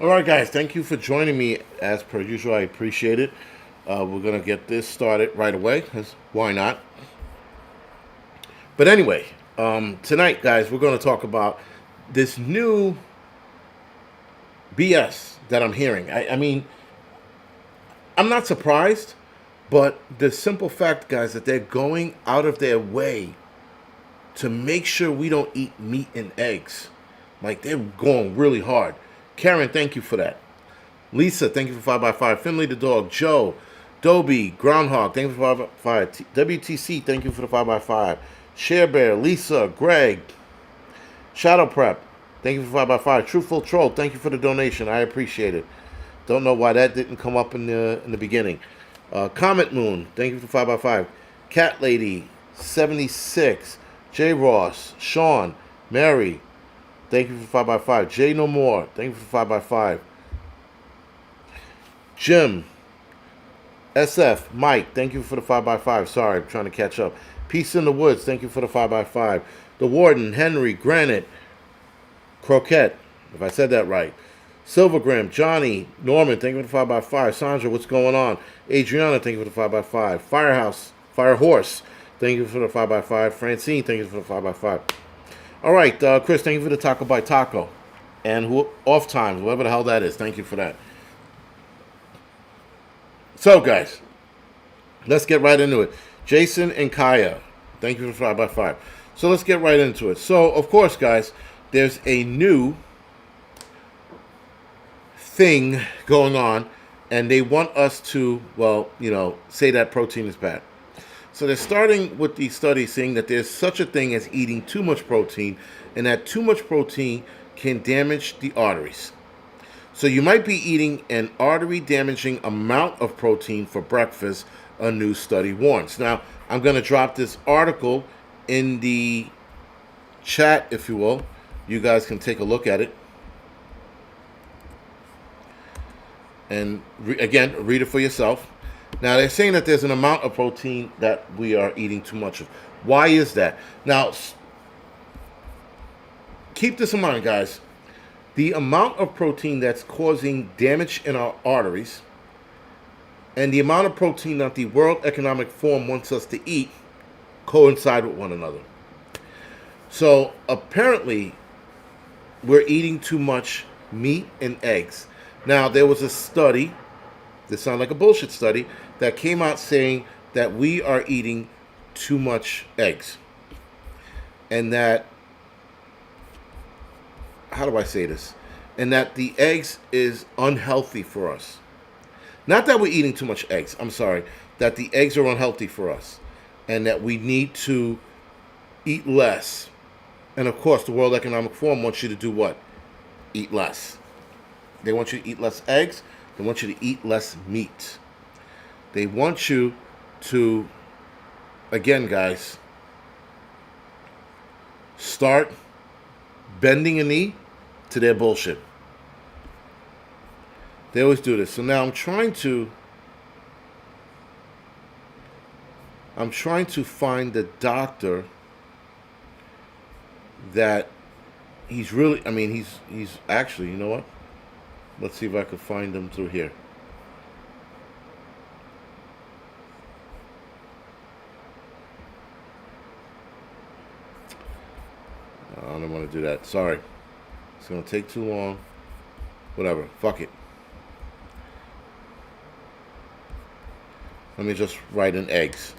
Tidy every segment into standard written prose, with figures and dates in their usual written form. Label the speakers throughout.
Speaker 1: All right, guys, thank you for joining me. As per usual, I appreciate it. We're going to get this started right away, because why not? But anyway, tonight, guys, we're going to talk about this new BS that I'm hearing. I mean, I'm not surprised, but the simple fact, guys, that they're going out of their way to make sure we don't eat meat and eggs. Like, they're going really hard. Karen, thank you for that. Lisa, thank you for 5x5. Finley the dog. Joe, Dobie, Groundhog, thank you for 5x5. WTC, thank you for the 5x5. Share Bear, Lisa, Greg, Shadow Prep, thank you for 5x5. Truthful Troll, thank you for the donation. I appreciate it. Don't know why that didn't come up in the beginning. Comet Moon, thank you for 5x5. Cat Lady, 76. J Ross, Sean, Mary, thank you for 5x5. J No More, thank you for 5x5. Jim, SF, Mike, thank you for the 5x5. Sorry, I'm trying to catch up. Peace in the Woods, thank you for the 5x5. The Warden, Henry, Granite, Croquette, if I said that right. Silvergram, Johnny, Norman, thank you for the 5x5. Sandra, what's going on? Adriana, thank you for the 5x5. Firehouse, Firehorse, thank you for the 5x5. Francine, thank you for the 5x5. All right, Chris, thank you for the Taco by Taco. And off times, whatever the hell that is, thank you for that. So, guys, let's get right into it. Jason and Kaya, thank you for 5x5. So let's get right into it. So, of course, guys, there's a new thing going on, and they want us to, well, say that protein is bad. So they're starting with the study saying that there's such a thing as eating too much protein, and that too much protein can damage the arteries. So you might be eating an artery damaging amount of protein for breakfast, a new study warns. Now, I'm going to drop this article in the chat, if you will. You guys can take a look at it. And again, read it for yourself. Now, they're saying that there's an amount of protein that we are eating too much of. Why is that? Now, keep this in mind, guys. The amount of protein that's causing damage in our arteries and the amount of protein that the World Economic Forum wants us to eat coincide with one another. So apparently, we're eating too much meat and eggs. Now, there was a study, this sounds like a bullshit study, that came out saying that we are eating too much eggs. And that, how do I say this? And that the eggs is unhealthy for us. Not that we're eating too much eggs, I'm sorry. That the eggs are unhealthy for us. And that we need to eat less. And of course, the World Economic Forum wants you to do what? Eat less. They want you to eat less eggs. They want you to eat less meat. They want you to, again, guys, start bending a knee to their bullshit. They always do this. So now I'm trying to find the doctor that he's really, he's actually, you know what? Let's see if I can find him through here. I don't want to do that. Sorry. It's going to take too long. Whatever. Fuck it. Let me just write in eggs.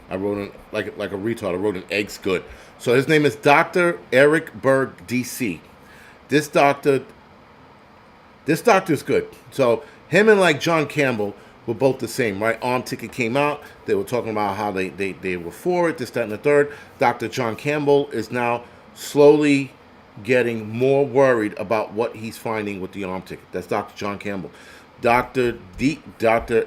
Speaker 1: I wrote in like a retard. I wrote in eggs good. So his name is Dr. Eric Berg, DC. This doctor's good. So him and like John Campbell were both the same, right? Arm Ticket came out. They were talking about how they were for it, this, that, and the third. Dr. John Campbell is now slowly getting more worried about what he's finding with the Arm Ticket. That's Dr. John Campbell. Dr.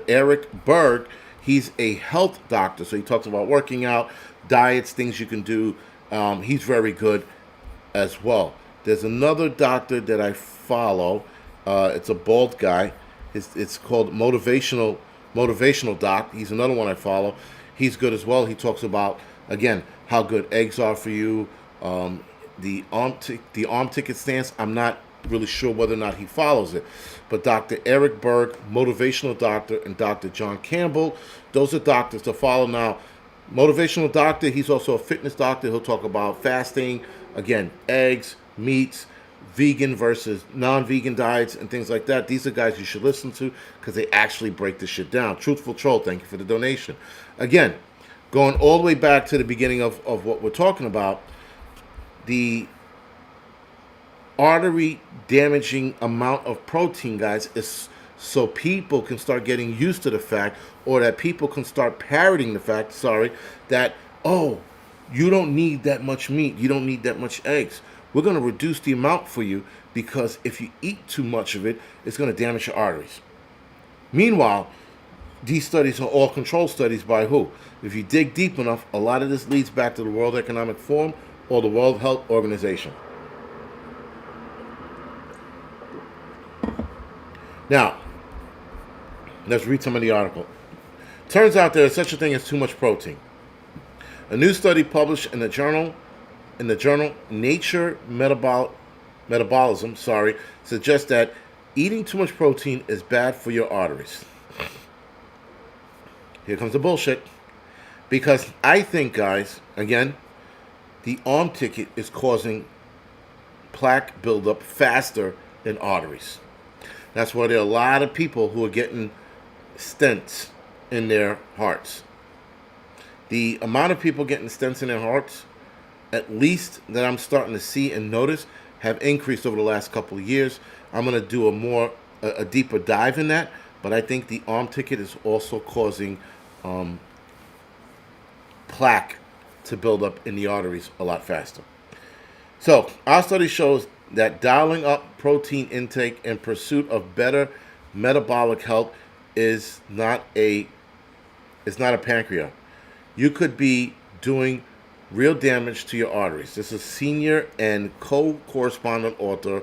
Speaker 1: Eric Berg, he's a health doctor. So he talks about working out, diets, things you can do. He's very good as well. There's another doctor that I follow. It's a bald guy. It's called Motivational Doc. He's another one I follow. He's good as well. He talks about, again, how good eggs are for you, The arm ticket stance, I'm not really sure whether or not he follows it. But Dr. Eric Berg, motivational doctor, and Dr. John Campbell, those are doctors to follow. Now, motivational doctor, he's also a fitness doctor. He'll talk about fasting, again, eggs, meats, vegan versus non-vegan diets and things like that. These are guys you should listen to because they actually break this shit down. Truthful Troll, thank you for the donation. Again, going all the way back to the beginning of what we're talking about, the artery damaging amount of protein, guys, is so people can start getting used to the fact, or that people can start parroting the fact, that, oh, you don't need that much meat, you don't need that much eggs. We're going to reduce the amount for you because if you eat too much of it, it's going to damage your arteries. Meanwhile, these studies are all control studies by who? If you dig deep enough, a lot of this leads back to the World Economic Forum or the World Health Organization. Now, let's read some of the article. Turns out there is such a thing as too much protein. A new study published in the journal Nature Metabolism, suggests that eating too much protein is bad for your arteries. Here comes the bullshit. Because I think, guys, again, the arm ticket is causing plaque buildup faster than arteries. That's why there are a lot of people who are getting stents in their hearts. The amount of people getting stents in their hearts, at least that I'm starting to see and notice, have increased over the last couple of years. I'm going to do a deeper dive in that, but I think the arm ticket is also causing plaque to build up in the arteries a lot faster. So our study shows that dialing up protein intake in pursuit of better metabolic health is not a pancreas. You could be doing real damage to your arteries. This is senior and co-correspondent author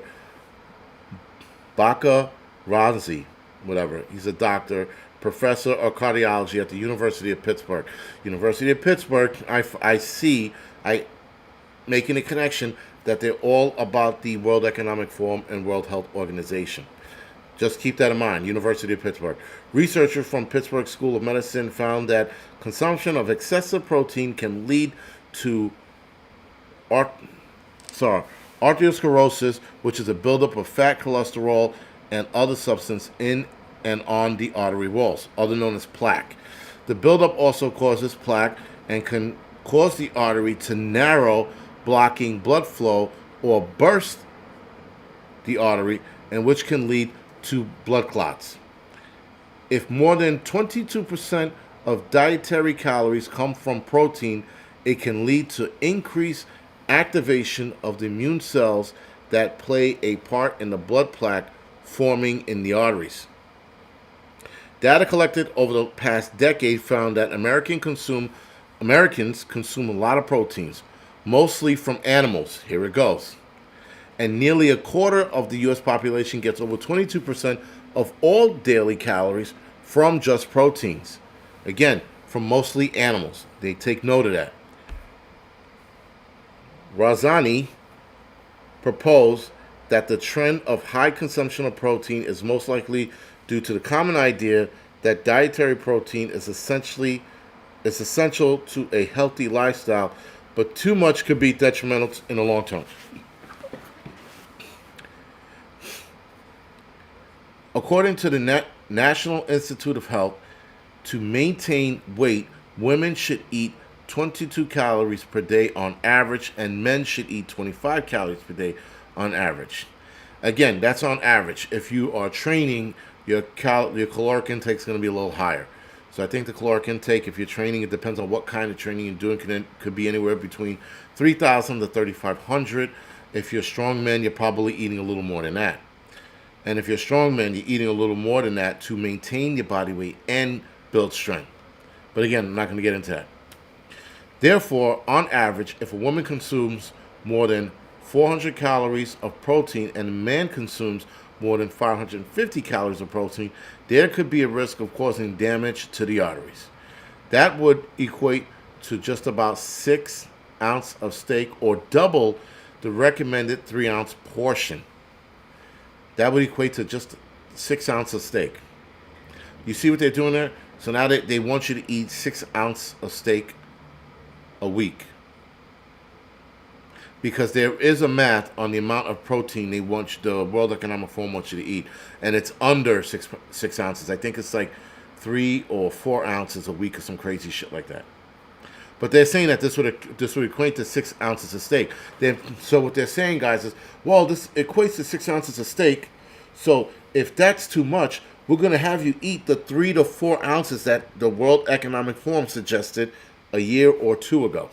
Speaker 1: Baka Ranzi, whatever. He's a doctor, professor of cardiology at the University of Pittsburgh. University of Pittsburgh, I see making a connection that they're all about the World Economic Forum and World Health Organization. Just keep that in mind, University of Pittsburgh. Researchers from Pittsburgh School of Medicine found that consumption of excessive protein can lead to arteriosclerosis, which is a buildup of fat, cholesterol, and other substance in and on the artery walls, other known as plaque. The buildup also causes plaque and can cause the artery to narrow, blocking blood flow, or burst the artery, and which can lead to blood clots. If more than 22% of dietary calories come from protein, it can lead to increased activation of the immune cells that play a part in the blood plaque forming in the arteries. Data collected over the past decade found that Americans consume a lot of proteins, mostly from animals. Here it goes. And nearly a quarter of the U.S. population gets over 22% of all daily calories from just proteins. Again, from mostly animals. They take note of that. Razani proposed that the trend of high consumption of protein is most likely due to the common idea that dietary protein is essential to a healthy lifestyle, but too much could be detrimental in the long term. According to the National Institute of Health, to maintain weight, women should eat 22 calories per day on average, and men should eat 25 calories per day on average. Again, that's on average. If you are training, your caloric intake is going to be a little higher. So I think the caloric intake, if you're training, it depends on what kind of training you're doing, could be anywhere between 3,000 to 3,500. If you're strong men, you're probably eating a little more than that. And if you're a strong man, you're eating a little more than that to maintain your body weight and build strength. But again, I'm not going to get into that. Therefore, on average, if a woman consumes more than 400 calories of protein and a man consumes more than 550 calories of protein, there could be a risk of causing damage to the arteries. That would equate to just about 6 ounce of steak or double the recommended 3-ounce portion. That would equate to just 6 ounces of steak. You see what they're doing there? So now they want you to eat 6 ounces of steak a week. Because there is a math on the amount of protein the World Economic Forum wants you to eat. And it's under 6 ounces. I think it's like 3 or 4 ounces a week or some crazy shit like that. But they're saying that this would equate to 6 ounces of steak. So what they're saying, guys, is, well, this equates to 6 ounces of steak. So if that's too much, we're going to have you eat the 3 to 4 ounces that the World Economic Forum suggested a year or two ago.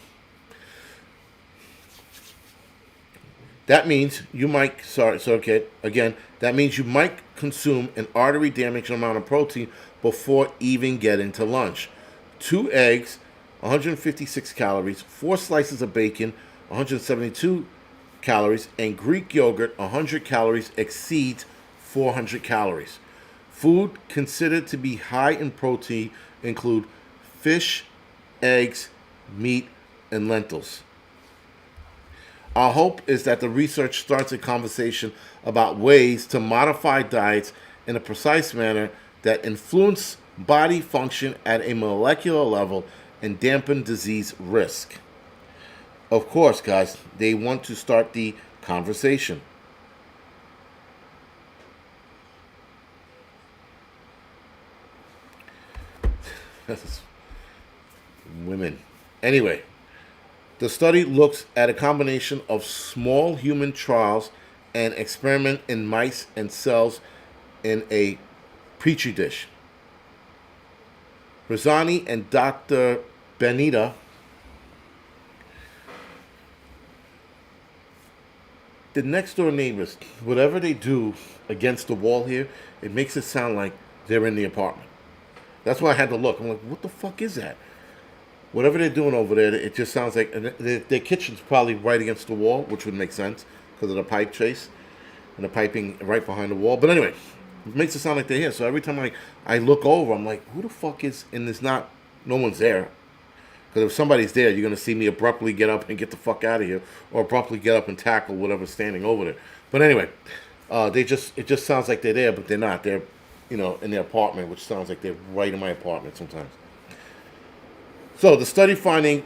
Speaker 1: That means you might, that means you might consume an artery-damaging amount of protein before even getting to lunch. 2 eggs, 156 calories, 4 slices of bacon, 172 calories, and Greek yogurt, 100 calories, exceeds 400 calories. Food considered to be high in protein include fish, eggs, meat, and lentils. Our hope is that the research starts a conversation about ways to modify diets in a precise manner that influence body function at a molecular level and dampen disease risk. Of course, guys, they want to start the conversation. Women. Anyway. The study looks at a combination of small human trials and experiment in mice and cells in a petri dish. Rosani and Dr. Benita the next door neighbors, whatever they do against the wall here, it makes it sound like they're in the apartment. That's why I had to look. I'm like, what the fuck is that? Whatever they're doing over there, it just sounds like their kitchen's probably right against the wall, which would make sense because of the pipe chase and the piping right behind the wall. But anyway, it makes it sound like they're here. So every time I look over, I'm like, who the fuck is? And there's no one's there. Because if somebody's there, you're gonna see me abruptly get up and get the fuck out of here, or abruptly get up and tackle whatever's standing over there. But anyway, it just sounds like they're there, but they're not. They're in their apartment, which sounds like they're right in my apartment sometimes. So the study findings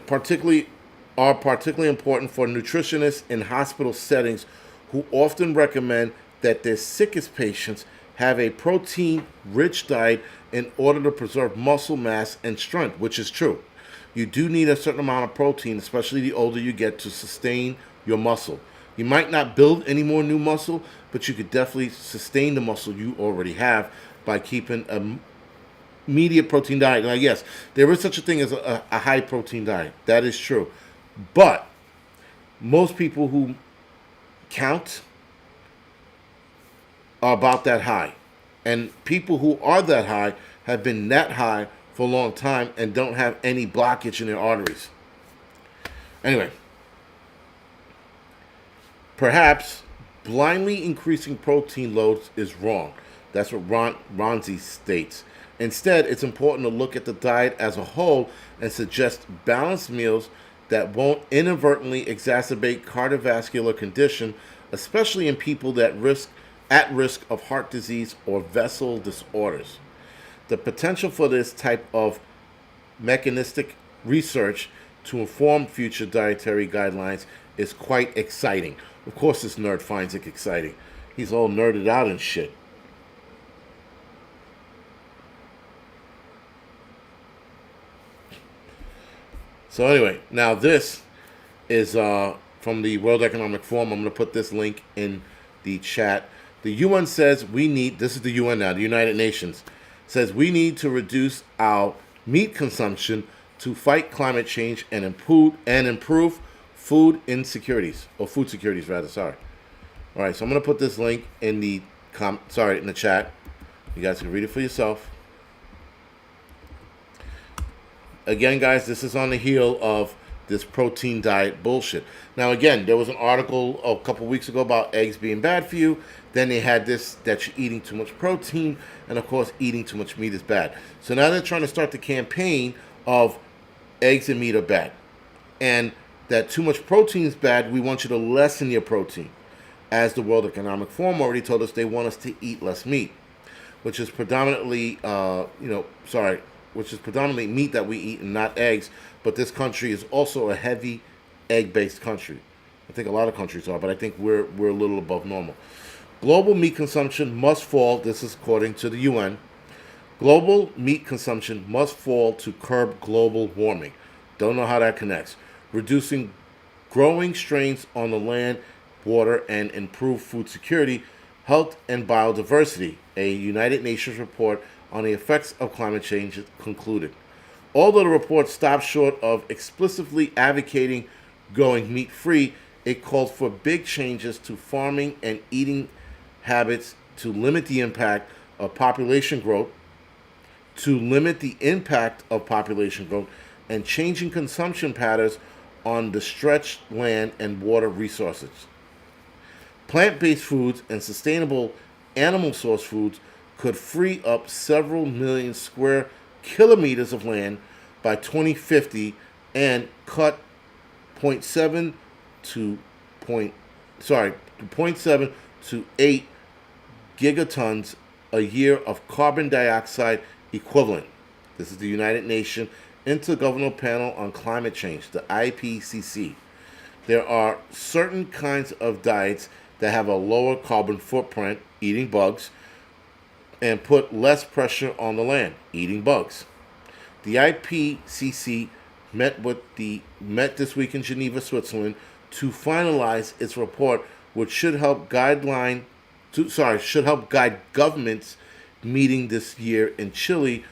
Speaker 1: are particularly important for nutritionists in hospital settings who often recommend that their sickest patients have a protein-rich diet in order to preserve muscle mass and strength, which is true. You do need a certain amount of protein, especially the older you get, to sustain your muscle. You might not build any more new muscle, but you could definitely sustain the muscle you already have by keeping a medium protein diet. Now, yes, there is such a thing as a high protein diet. That is true. But most people who count are about that high. And people who are that high have been that high for a long time and don't have any blockage in their arteries. Anyway, perhaps blindly increasing protein loads is wrong. That's what Ronzi states. Instead, it's important to look at the diet as a whole and suggest balanced meals that won't inadvertently exacerbate cardiovascular condition, especially in people that at risk of heart disease or vessel disorders. The potential for this type of mechanistic research to inform future dietary guidelines is quite exciting. Of course, this nerd finds it exciting. He's all nerded out and shit. So anyway, now this is from the World Economic Forum. I'm going to put this link in the chat. The UN says this is the UN now, the United Nations, says we need to reduce our meat consumption to fight climate change and improve food insecurities, or food securities rather, sorry. All right, so I'm going to put this link in the in the chat. You guys can read it for yourself. Again, guys, this is on the heel of this protein diet bullshit. Now, again, there was an article a couple weeks ago about eggs being bad for you. Then they had this, that you're eating too much protein. And, of course, eating too much meat is bad. So now they're trying to start the campaign of eggs and meat are bad. And that too much protein is bad. We want you to lessen your protein. As the World Economic Forum already told us, they want us to eat less meat, which is predominantly, which is predominantly meat that we eat and not eggs. But this country is also a heavy egg-based country. I think a lot of countries are, but I think we're a little above normal. Global meat consumption must fall. This is according to the UN. Global meat consumption must fall to curb global warming. Don't know how that connects. Reducing growing strains on the land, water, and improve food security, health, and biodiversity. A United Nations report on the effects of climate change concluded. Although the report stopped short of explicitly advocating going meat-free, it called for big changes to farming and eating habits to limit the impact of population growth, and changing consumption patterns on the stretched land and water resources. Plant-based foods and sustainable animal source foods could free up several million square kilometers of land by 2050 and cut 0.7 to 8 gigatons a year of carbon dioxide equivalent. This is the United Nations Intergovernmental Panel on Climate Change, the IPCC. There are certain kinds of diets that have a lower carbon footprint, eating bugs, and put less pressure on the land, eating bugs. The IPCC met this week in Geneva, Switzerland, to finalize its report, which should help guide governments meeting this year in Chile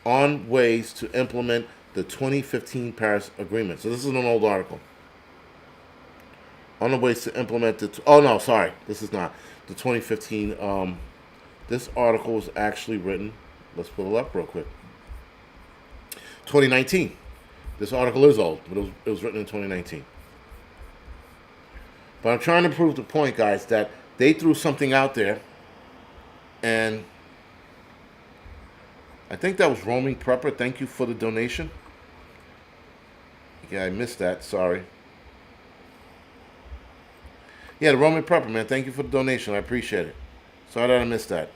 Speaker 1: on ways to implement the 2015 Paris Agreement. So this is an old article. On the ways to implement this is not the 2015. This article was actually written. Let's pull it up real quick. 2019. This article is old, but it was written in 2019. But I'm trying to prove the point, guys, that they threw something out there, and I think that was Roaming Prepper. Thank you for the donation. Yeah, I missed that. Sorry. Yeah, the Roaming Prepper, man. Thank you for the donation. I appreciate it. Sorry that I missed that.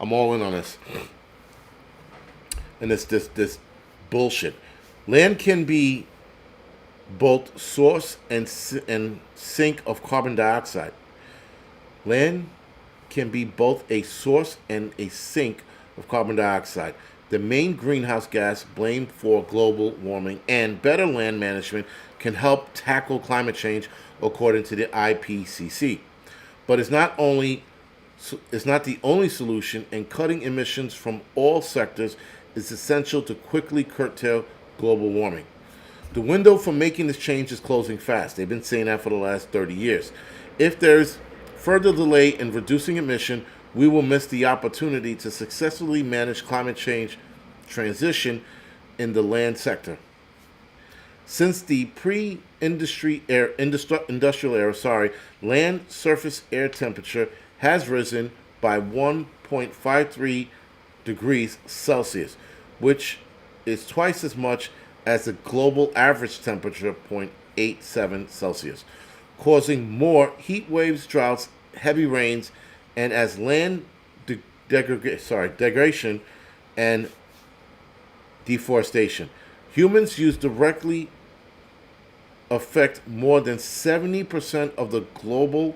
Speaker 1: I'm all in on this. And this bullshit. Land can be both source and sink of carbon dioxide. Land can be both a source and a sink of carbon dioxide, the main greenhouse gas blamed for global warming, and better land management can help tackle climate change, according to the IPCC. But it's not the only solution, and cutting emissions from all sectors is essential to quickly curtail global warming. The window for making this change is closing fast. They've been saying that for the last 30 years. If there's further delay in reducing emission, we will miss the opportunity to successfully manage climate change transition in the land sector. Since the pre-industrial era, land surface air temperature has risen by 1.53 degrees Celsius, which is twice as much as the global average temperature, 0.87 Celsius, causing more heat waves, droughts, heavy rains, and as land degradation and deforestation. Humans use directly affect more than 70% of the global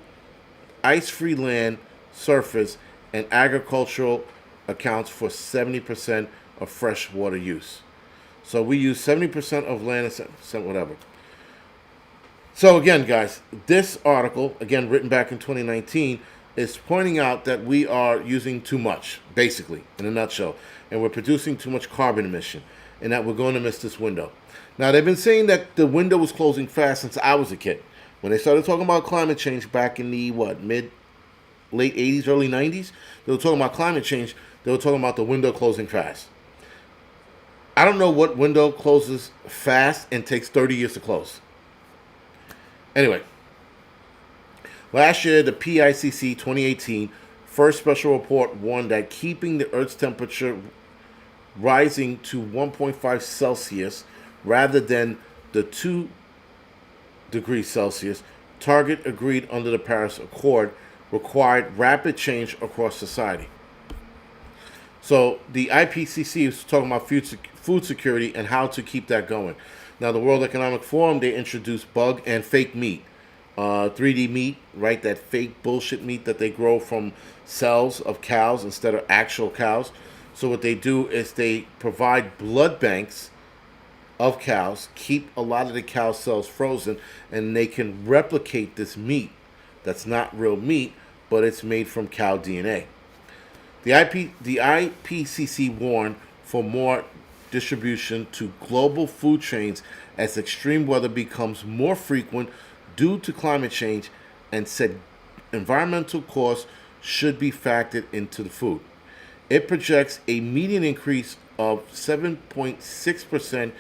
Speaker 1: ice-free land surface, and agricultural accounts for 70% of fresh water use. So we use 70% of land and whatever. So again, guys, this article, again written back in 2019, is pointing out that we are using too much, basically, in a nutshell, and we're producing too much carbon emission, and that we're going to miss this window. Now, they've been saying that the window was closing fast since I was a kid. When they started talking about climate change back in the, late 80s, early 90s, they were talking about climate change. They were talking about the window closing fast. I don't know what window closes fast and takes 30 years to close. Anyway, last year, the PICC 2018 first special report warned that keeping the Earth's temperature rising to 1.5 Celsius rather than the 2 degrees Celsius target agreed under the Paris Accord required rapid change across society. So the IPCC is talking about food security and how to keep that going. Now, the World Economic Forum, they introduced bug and fake meat. 3D meat, right? That fake bullshit meat that they grow from cells of cows instead of actual cows. So what they do is they provide blood banks of cows, keep a lot of the cow cells frozen, and they can replicate this meat that's not real meat, but it's made from cow DNA. The IPCC warned for more distribution to global food chains as extreme weather becomes more frequent due to climate change, and said environmental costs should be factored into the food. It projects a median increase of 7.6%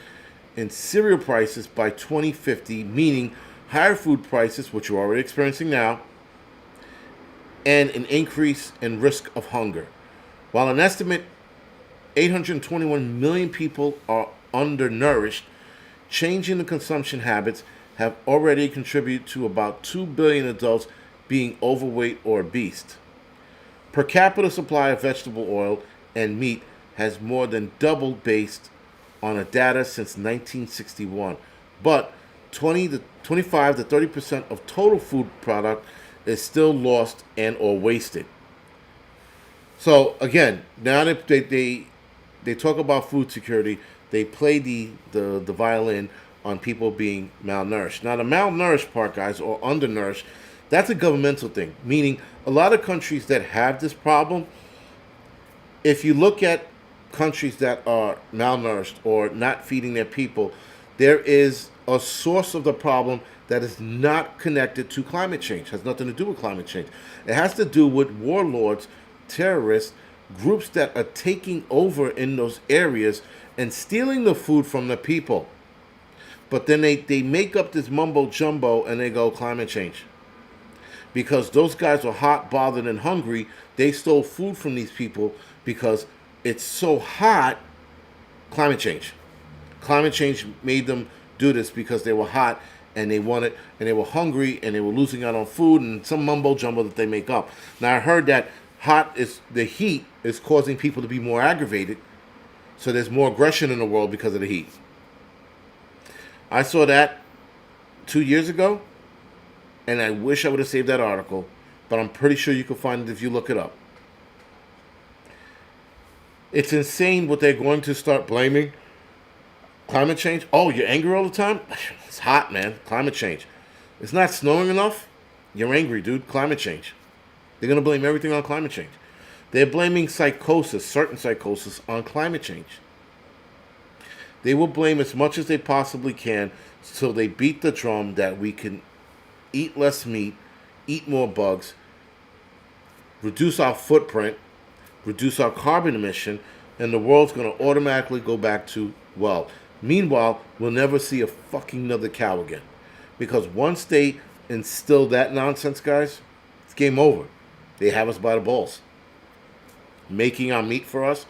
Speaker 1: in cereal prices by 2050, meaning higher food prices, which we're already experiencing now, and an increase in risk of hunger. While an estimate 821 million people are undernourished, changing the consumption habits have already contributed to about 2 billion adults being overweight or obese. Per capita supply of vegetable oil and meat has more than doubled based on a data since 1961, but 25 to 30% of total food product is still lost and or wasted. So again, now that they talk about food security, they play the violin on people being malnourished. Now the malnourished part, guys, or undernourished, that's a governmental thing. Meaning a lot of countries that have this problem, if you look at countries that are malnourished or not feeding their people, there is a source of the problem that is not connected to climate change. It has nothing to do with climate change. It has to do with warlords, terrorists, groups that are taking over in those areas and stealing the food from the people. But then they make up this mumbo jumbo and they go climate change. Because those guys are hot, bothered, and hungry. They stole food from these people because it's so hot. Climate change. Climate change made them do this because they were hot and they wanted, and they were hungry and they were losing out on food and some mumbo jumbo that they make up. Now I heard that the heat is causing people to be more aggravated, so there's more aggression in the world because of the heat. I saw that 2 years ago, and I wish I would have saved that article, but I'm pretty sure you can find it if you look it up. It's insane what they're going to start blaming. Climate change? Oh, you're angry all the time? It's hot, man. Climate change. It's not snowing enough? You're angry, dude. Climate change. They're going to blame everything on climate change. They're blaming psychosis, certain psychosis, on climate change. They will blame as much as they possibly can so they beat the drum that we can eat less meat, eat more bugs, reduce our footprint, reduce our carbon emission, and the world's going to automatically go back to, well, meanwhile, we'll never see a fucking another cow again. Because once they instill that nonsense, guys, it's game over. They have us by the balls. Making our meat for us,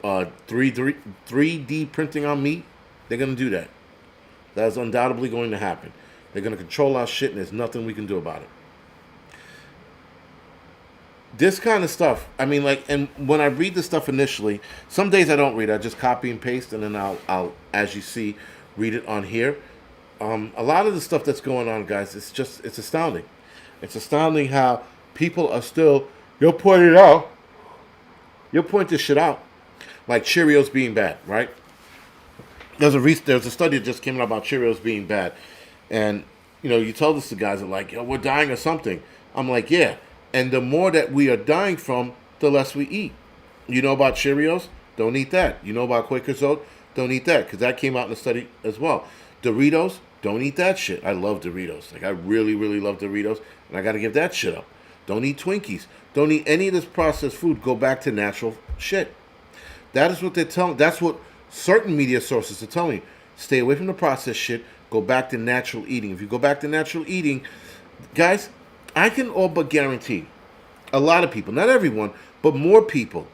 Speaker 1: 3D printing our meat, they're going to do that. That is undoubtedly going to happen. They're going to control our shit, and there's nothing we can do about it. This kind of stuff, I mean, like, and when I read this stuff initially, some days I don't read. I just copy and paste, and then I'll, as you see, read it on here. A lot of the stuff that's going on, guys, it's astounding. It's astounding how people are still, you'll point this shit out. Like Cheerios being bad, right? There's a study that just came out about Cheerios being bad. And, you know, you tell this to guys that are like, yo, we're dying of something. I'm like, yeah. And the more that we are dying from, the less we eat. You know about Cheerios? Don't eat that. You know about Quaker Oats? Don't eat that, because that came out in the study as well. Doritos? Don't eat that shit. I love Doritos. Like, I really, really love Doritos, and I got to give that shit up. Don't eat Twinkies. Don't eat any of this processed food. Go back to natural shit. That is what they're telling. That's what certain media sources are telling you. Stay away from the processed shit. Go back to natural eating. If you go back to natural eating, guys, I can all but guarantee a lot of people, not everyone, but more people,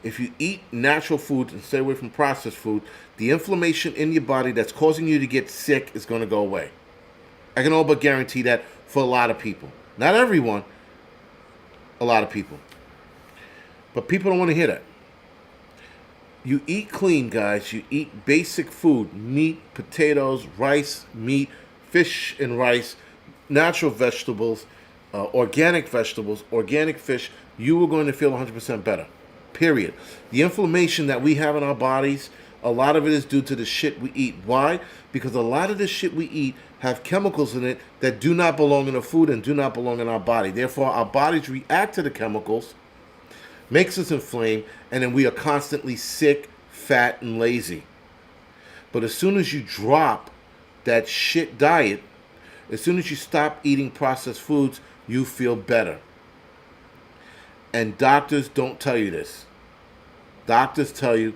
Speaker 1: if you eat natural food and stay away from processed food, the inflammation in your body that's causing you to get sick is going to go away. I can all but guarantee that for a lot of people. Not everyone, a lot of people. But people don't want to hear that. You eat clean, guys. You eat basic food: meat, potatoes, rice, meat, fish and rice, natural vegetables, organic vegetables, organic fish. You are going to feel 100% better. Period. The inflammation that we have in our bodies, a lot of it is due to the shit we eat. Why? Because a lot of the shit we eat have chemicals in it that do not belong in the food and do not belong in our body. Therefore, our bodies react to the chemicals, makes us inflame, and then we are constantly sick, fat, and lazy. But as soon as you drop that shit diet, as soon as you stop eating processed foods, you feel better. And doctors don't tell you this. Doctors tell you,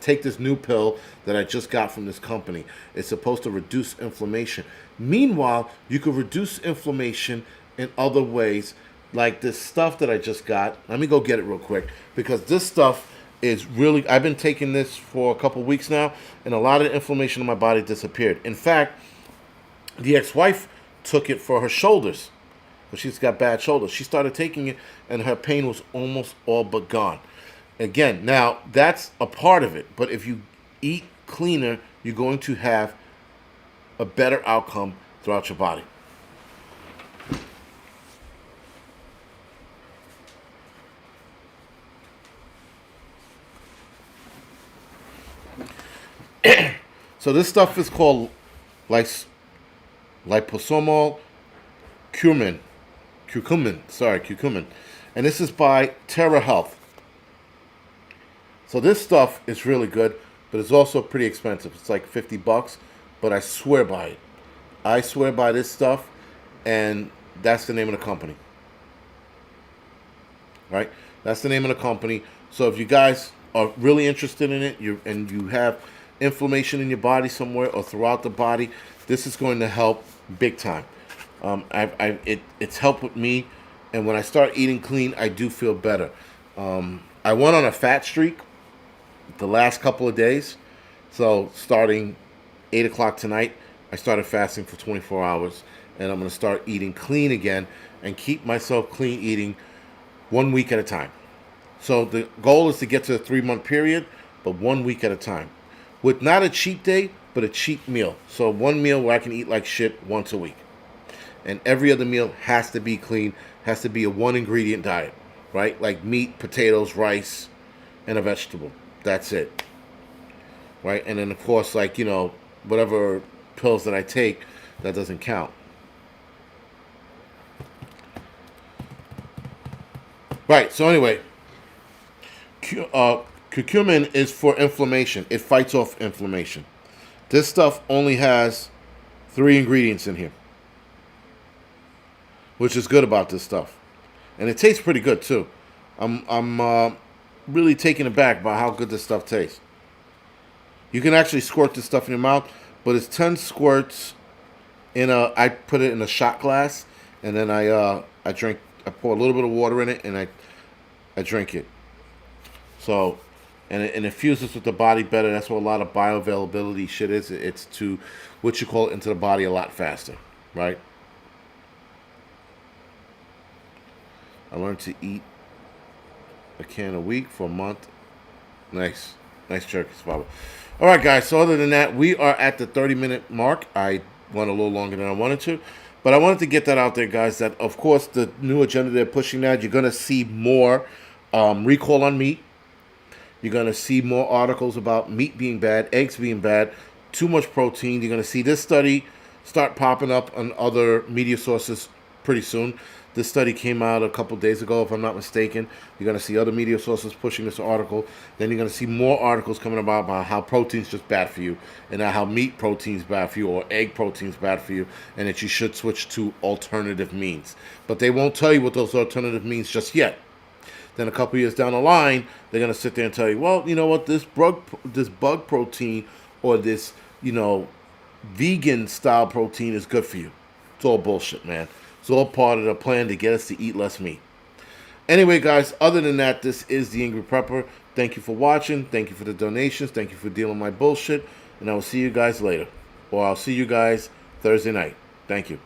Speaker 1: take this new pill that I just got from this company. It's supposed to reduce inflammation. Meanwhile, you can reduce inflammation in other ways, like this stuff that I just got. Let me go get it real quick, because this stuff is really, I've been taking this for a couple weeks now, and a lot of the inflammation in my body disappeared. In fact, the ex-wife took it for her shoulders, but she's got bad shoulders. She started taking it, and her pain was almost all but gone. Again, now that's a part of it, but if you eat cleaner, you're going to have a better outcome throughout your body. So this stuff is called liposomal curcumin. Curcumin. And this is by Terra Health. So this stuff is really good, but it's also pretty expensive. It's like $50, but I swear by it. I swear by this stuff, and that's the name of the company. Right? That's the name of the company. So if you guys are really interested in it, and you have inflammation in your body somewhere or throughout the body, this is going to help big time. It's helped with me, and when I start eating clean, I do feel better. I went on a fat streak the last couple of days. So starting 8 o'clock tonight, I started fasting for 24 hours, and I'm going to start eating clean again and keep myself clean eating 1 week at a time. So the goal is to get to a 3-month period, but 1 week at a time, with not a cheat day, but a cheat meal. So one meal where I can eat like shit once a week. And every other meal has to be clean, has to be a 1-ingredient diet, right? Like meat, potatoes, rice, and a vegetable. That's it. Right? And then, of course, like, whatever pills that I take, that doesn't count. Right, so anyway, curcumin is for inflammation. It fights off inflammation. This stuff only has 3 ingredients in here, which is good about this stuff. And it tastes pretty good, too. I'm really taken aback by how good this stuff tastes. You can actually squirt this stuff in your mouth, but it's 10 squirts I put it in a shot glass, and then I pour a little bit of water in it, and I drink it. So, and it fuses with the body better. That's what a lot of bioavailability shit is. It's to what you call it into the body a lot faster, right? I learned to eat a can a week for a month. Nice jerky, Father. All right, guys. So other than that, we are at the 30-minute mark. I went a little longer than I wanted to, but I wanted to get that out there, guys. That of course the new agenda they're pushing now. You're gonna see more recall on meat. You're gonna see more articles about meat being bad, eggs being bad, too much protein. You're gonna see this study start popping up on other media sources pretty soon. This study came out a couple days ago, if I'm not mistaken. You're going to see other media sources pushing this article. Then you're going to see more articles coming about how protein's just bad for you, and how meat protein's bad for you, or egg protein's bad for you, and that you should switch to alternative means. But they won't tell you what those alternative means just yet. Then a couple years down the line, they're going to sit there and tell you, well, you know what, this bug protein, or this, vegan style protein is good for you. It's all bullshit, man. It's all part of the plan to get us to eat less meat. Anyway, guys, other than that, this is the Angry Prepper. Thank you for watching. Thank you for the donations. Thank you for dealing with my bullshit. And I will see you guys later. Or I'll see you guys Thursday night. Thank you.